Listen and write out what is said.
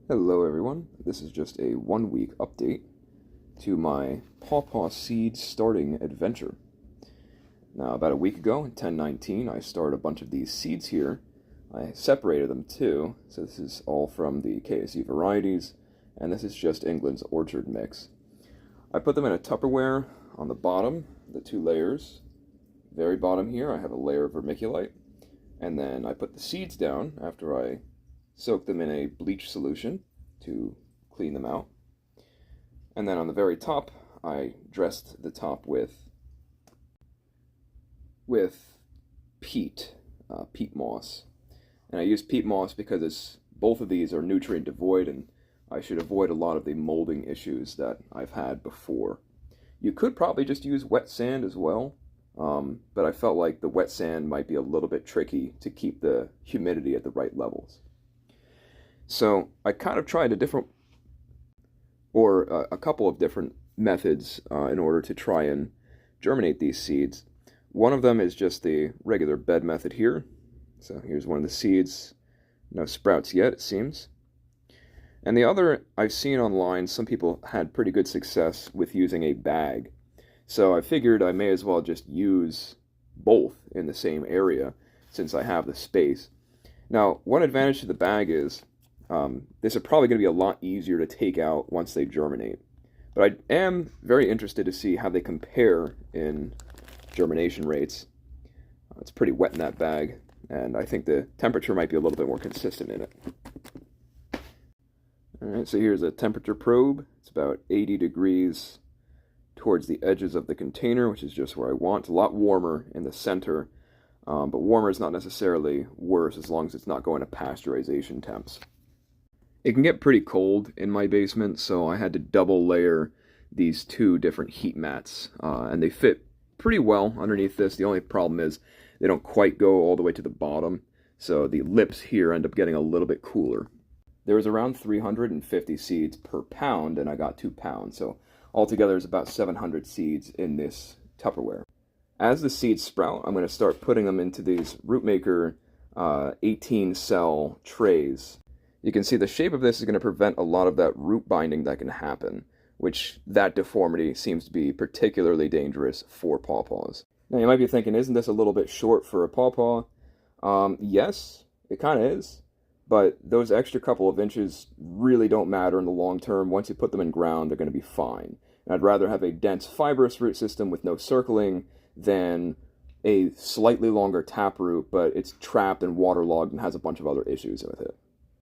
Hello everyone, this is just a 1 week update to my Pawpaw seed starting adventure. Now about a week ago, in 1019, I started a bunch of these seeds here. I separated them too, so this is all from the KSE varieties, and this is just England's orchard mix. I put them in a Tupperware on the bottom, the two layers. Very bottom here, I have a layer of vermiculite, and then I put the seeds down after I soak them in a bleach solution to clean them out. And then on the very top, I dressed the top with peat moss. And I use peat moss because both of these are nutrient devoid, and I should avoid a lot of the molding issues that I've had before. You could probably just use wet sand as well, but I felt like the wet sand might be a little bit tricky to keep the humidity at the right levels. So I kind of tried a couple of different methods in order to try and germinate these seeds. One of them is just the regular bed method here. So here's one of the seeds. No sprouts yet, it seems. And the other I've seen online, some people had pretty good success with using a bag. So I figured I may as well just use both in the same area since I have the space. Now, one advantage to the bag is this is probably going to be a lot easier to take out once they germinate. But I am very interested to see how they compare in germination rates. It's pretty wet in that bag, and I think the temperature might be a little bit more consistent in it. Alright, so here's a temperature probe. It's about 80 degrees towards the edges of the container, which is just where I want. It's a lot warmer in the center, but warmer is not necessarily worse as long as it's not going to pasteurization temps. It can get pretty cold in my basement, so I had to double layer these two different heat mats, and they fit pretty well underneath this. The only problem is they don't quite go all the way to the bottom, so the lips here end up getting a little bit cooler. There was around 350 seeds per pound, and I got 2 pounds, so altogether there's about 700 seeds in this Tupperware. As the seeds sprout, I'm going to start putting them into these Rootmaker 18-cell trays. You can see the shape of this is going to prevent a lot of that root binding that can happen, which that deformity seems to be particularly dangerous for pawpaws. Now you might be thinking, isn't this a little bit short for a pawpaw? Yes, it kind of is, but those extra couple of inches really don't matter in the long term. Once you put them in ground, they're going to be fine. And I'd rather have a dense fibrous root system with no circling than a slightly longer taproot, but it's trapped and waterlogged and has a bunch of other issues with it.